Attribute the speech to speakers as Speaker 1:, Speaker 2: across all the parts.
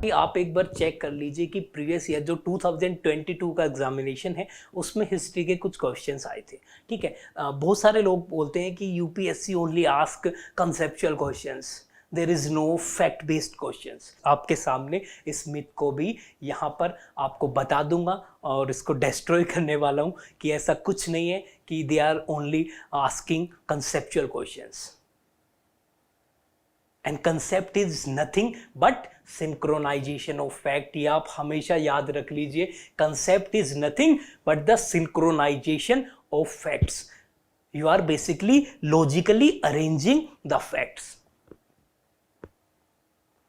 Speaker 1: कि आप एक बार चेक कर लीजिए कि प्रीवियस ईयर जो 2022 का एग्जामिनेशन है उसमें हिस्ट्री के कुछ क्वेश्चंस आए थे। ठीक है, बहुत सारे लोग बोलते हैं कि UPSC only ask conceptual questions, there is no fact based questions. आपके सामने इस मिथ को भी यहाँ पर आपको बता दूंगा और इसको डिस्ट्रॉय करने वाला हूँ कि ऐसा कुछ नहीं है कि they are only asking conceptual questions. And concept is nothing but synchronisation of fact. ये आप हमेशा याद रख लीजिए, concept is nothing but the synchronisation of facts. You are basically logically arranging the facts.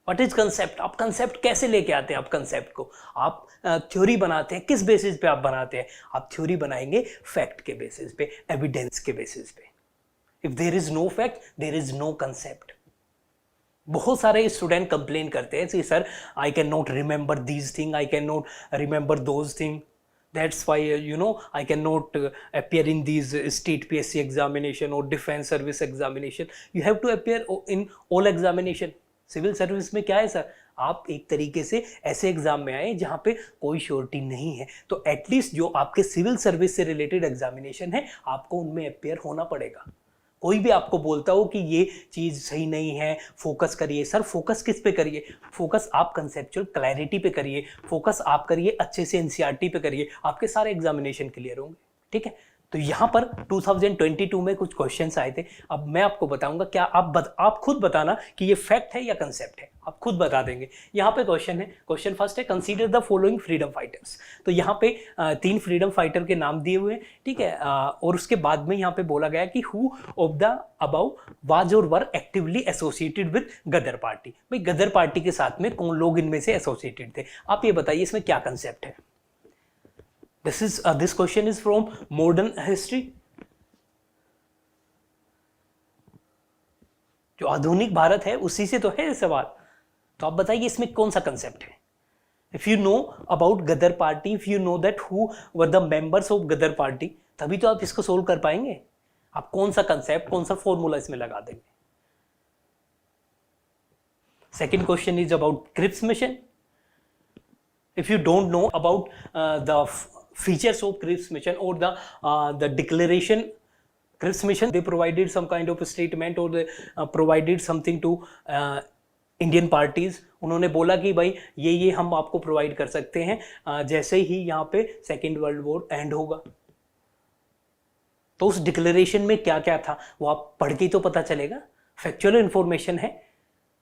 Speaker 1: What is concept? आप concept कैसे लेके आते हैं? आप कंसेप्ट को आप थ्योरी बनाते हैं, किस बेसिस पे आप बनाते हैं? आप थ्योरी बनाएंगे फैक्ट के बेसिस पे, एविडेंस के बेसिस पे। If there is no fact there is no concept. बहुत सारे स्टूडेंट कंप्लेन करते हैं sir I can not remember these thing, I can not remember those thing, that's why I cannot appear in these state PSC examination or defense service examination. You have to appear in all examination. Civil service में क्या है sir, आप एक तरीके से ऐसे exam में आए जहां पे कोई श्योरिटी नहीं है, तो एटलीस्ट जो आपके सिविल सर्विस से रिलेटेड एग्जामिनेशन है आपको उनमें अपेयर होना पड़ेगा। कोई भी आपको बोलता हो कि ये चीज़ सही नहीं है, फोकस करिए, सर फोकस किस पे करिए? फोकस आप कंसेप्चुअल क्लैरिटी पे करिए, फोकस आप करिए अच्छे से एनसीईआरटी पे करिए, आपके सारे एग्जामिनेशन क्लियर होंगे। ठीक है, तो यहाँ पर 2022 में कुछ क्वेश्चंस आए थे। अब मैं आपको बताऊंगा, क्या आप खुद बताना कि ये फैक्ट है या कंसेप्ट है, आप खुद बता देंगे। यहाँ पे क्वेश्चन है, क्वेश्चन फर्स्ट है, consider the following freedom fighters. तो यहाँ पे 3 फ्रीडम फाइटर के नाम दिए हुए हैं। ठीक है, और उसके बाद में यहाँ पे बोला गया कि who of the above was or were actively associated with Ghadar Party. भाई गदर पार्टी के साथ में कौन लोग इनमें से एसोसिएटेड थे? आप ये बताइए इसमें क्या कंसेप्ट है। This question is from modern history. जो आधुनिक भारत है उसी से तो है ये सवाल। तो आप बताइए इसमें कौन सा कंसेप्ट है। If you know about Ghadar Party, if you know that who were the members of Ghadar Party, तभी तो आप इसको सोल्व कर पाएंगे। आप कौन सा कंसेप्ट, कौन सा फॉर्मूला इसमें लगा देंगे। Second question is about Cripps Mission. If you don't know about the features of Cripps mission or the declaration Cripps mission, they provided some kind of a statement or they provided something to Indian parties. उन्होंने बोला कि भाई ये हम आपको provide कर सकते हैं जैसे ही यहाँ पे सेकेंड वर्ल्ड वॉर एंड होगा। तो उस डिक्लेरेशन में क्या क्या था वो आप पढ़ के तो पता चलेगा, फैक्चुअल इंफॉर्मेशन है।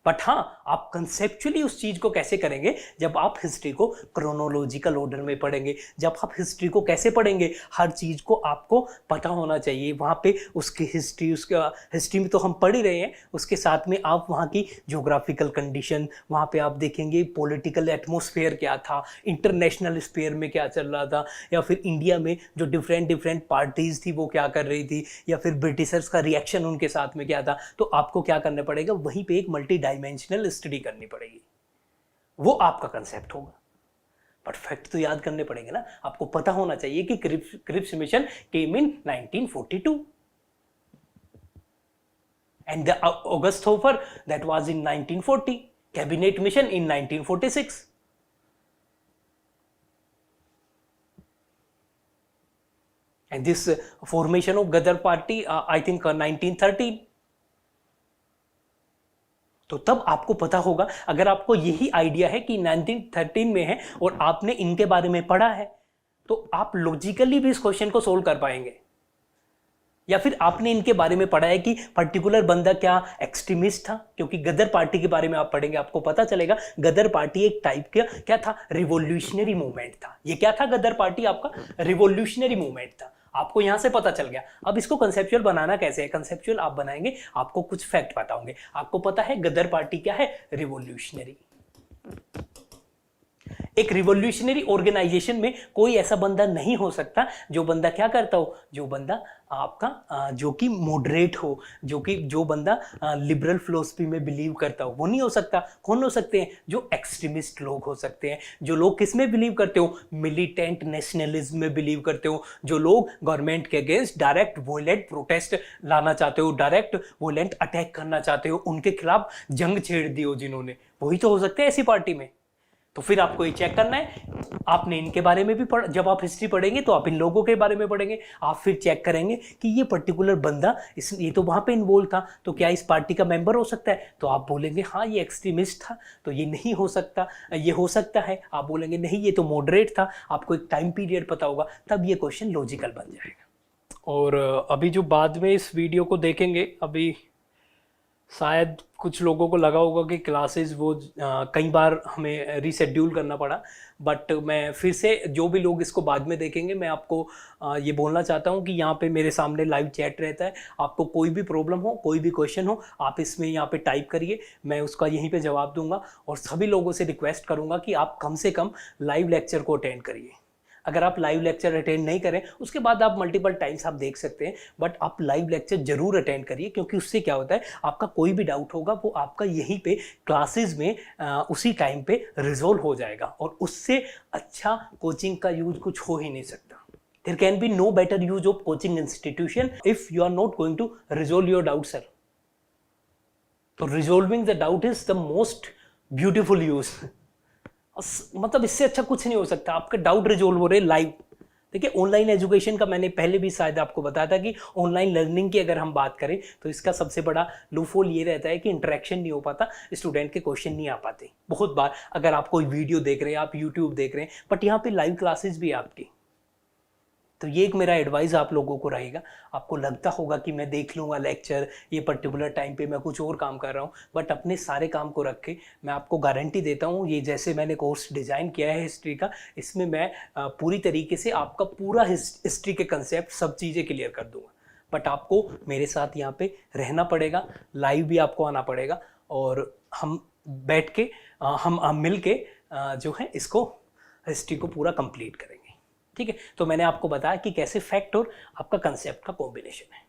Speaker 1: बट हाँ, आप कंसेप्चुअली उस चीज को कैसे करेंगे जब आप हिस्ट्री को क्रोनोलॉजिकल ऑर्डर में पढ़ेंगे, जब आप हिस्ट्री को कैसे पढ़ेंगे, हर चीज को आपको पता होना चाहिए। वहाँ पे उसकी हिस्ट्री में तो हम पढ़ ही रहे हैं, उसके साथ में आप वहाँ की ज्योग्राफिकल कंडीशन, वहाँ पे आप देखेंगे पॉलिटिकल एटमॉस्फेयर क्या था, इंटरनेशनल स्फेयर में क्या चल रहा था, या फिर इंडिया में जो डिफरेंट पार्टीज थी वो क्या कर रही थी, या फिर ब्रिटिशर्स का रिएक्शन उनके साथ में क्या था। तो आपको क्या करना पड़ेगा, वहीं पे एक मल्टी डायमेंशनल स्टडी करनी पड़ेगी, वो आपका कंसेप्ट होगा। बट फैक्ट तो याद करने पड़ेंगे ना, आपको पता होना चाहिए कि Cripps Mission came in 1942 and the August Offer that was in 1940, Cabinet Mission in 1946। and this formation of Ghadar party I think 1913। तो तब आपको पता होगा, अगर आपको यही आइडिया है कि 1913 में है और आपने इनके बारे में पढ़ा है, तो आप लॉजिकली भी इस क्वेश्चन को सोल्व कर पाएंगे। या फिर आपने इनके बारे में पढ़ा है कि पर्टिकुलर बंदा क्या एक्सट्रीमिस्ट था, क्योंकि गदर पार्टी के बारे में आप पढ़ेंगे आपको पता चलेगा गदर पार्टी एक टाइप का क्या था, रिवॉल्यूशनरी मूवमेंट था। ये क्या था, गदर पार्टी आपका रिवॉल्यूशनरी मूवमेंट था। आपको यहां से पता चल गया। अब इसको कंसेप्चुअल बनाना कैसे है, कंसेप्चुअल आप बनाएंगे, आपको कुछ फैक्ट पता होंगे। आपको पता है गदर पार्टी क्या है, रिवॉल्यूशनरी। एक रिवॉल्यूशनरी ऑर्गेनाइजेशन में कोई ऐसा बंदा नहीं हो सकता जो बंदा क्या करता हो, जो बंदा आपका जो कि मॉडरेट हो, जो बंदा लिबरल फिलॉसफी में बिलीव करता हो, वो नहीं हो सकता। कौन हो सकते हैं, जो एक्सट्रीमिस्ट लोग हो सकते हैं, जो लोग किस में बिलीव करते हो, मिलिटेंट नेशनलिज्म में बिलीव करते हो, जो लोग गवर्नमेंट के अगेंस्ट डायरेक्ट वोलेंट प्रोटेस्ट लाना चाहते हो, डायरेक्ट वोलेंट अटैक करना चाहते हो, उनके खिलाफ जंग छेड़ दी हो जिन्होंने, वही तो हो सकते हैं ऐसी पार्टी में। तो फिर आपको ये चेक करना है, आपने इनके बारे में भी जब आप हिस्ट्री पढ़ेंगे तो आप इन लोगों के बारे में पढ़ेंगे, आप फिर चेक करेंगे कि ये पर्टिकुलर बंदा ये तो वहाँ पे इन्वॉल्व था, तो क्या इस पार्टी का मेंबर हो सकता है? तो आप बोलेंगे हाँ ये एक्सट्रीमिस्ट था, तो ये नहीं हो सकता, ये हो सकता है। आप बोलेंगे नहीं ये तो मॉडरेट था, आपको एक टाइम पीरियड पता होगा, तब ये क्वेश्चन लॉजिकल बन जाएगा। और अभी जो बाद में इस वीडियो को देखेंगे, अभी शायद कुछ लोगों को लगा होगा कि क्लासेस वो कई बार हमें रीशेड्यूल करना पड़ा, बट मैं फिर से जो भी लोग इसको बाद में देखेंगे मैं आपको ये बोलना चाहता हूँ कि यहाँ पे मेरे सामने लाइव चैट रहता है, आपको कोई भी प्रॉब्लम हो, कोई भी क्वेश्चन हो, आप इसमें यहाँ पे टाइप करिए, मैं उसका यहीं पे जवाब दूंगा। और सभी लोगों से रिक्वेस्ट करूँगा कि आप कम से कम लाइव लेक्चर को अटेंड करिए। अगर आप लाइव लेक्चर अटेंड नहीं करें उसके बाद आप मल्टीपल टाइम्स आप देख सकते हैं, बट आप लाइव लेक्चर जरूर अटेंड करिए, क्योंकि उससे क्या होता है आपका कोई भी डाउट होगा वो आपका यहीं पे क्लासेस में उसी टाइम पे रिजोल्व हो जाएगा, और उससे अच्छा कोचिंग का यूज कुछ हो ही नहीं सकता। There can be no better use of coaching institution if you are not going to resolve your doubt sir. तो resolving the doubt is the most beautiful use, मतलब इससे अच्छा कुछ नहीं हो सकता। आपका डाउट रिजोल्व हो रहे लाइव। देखिए ऑनलाइन एजुकेशन का मैंने पहले भी शायद आपको बताया था कि ऑनलाइन लर्निंग की अगर हम बात करें तो इसका सबसे बड़ा लूफोल ये रहता है कि इंटरेक्शन नहीं हो पाता, स्टूडेंट के क्वेश्चन नहीं आ पाते। बहुत बार अगर आप कोई वीडियो देख रहे हैं, आप यूट्यूब देख रहे हैं, बट यहाँ पे लाइव क्लासेस भी है आपकी, तो ये एक मेरा एडवाइस आप लोगों को रहेगा। आपको लगता होगा कि मैं देख लूँगा लेक्चर, ये पर्टिकुलर टाइम पे मैं कुछ और काम कर रहा हूँ, बट अपने सारे काम को रख के मैं आपको गारंटी देता हूँ, ये जैसे मैंने कोर्स डिज़ाइन किया है हिस्ट्री का, इसमें मैं पूरी तरीके से आपका पूरा हिस्ट्री के कंसेप्ट सब चीज़ें क्लियर कर दूँगा। बट आपको मेरे साथ यहाँ पे रहना पड़ेगा, लाइव भी आपको आना पड़ेगा, और हम बैठ के हम मिल के जो है इसको हिस्ट्री को पूरा कंप्लीट करेंगे। ठीक है, तो मैंने आपको बताया कि कैसे फैक्ट और आपका कंसेप्ट का कॉम्बिनेशन है।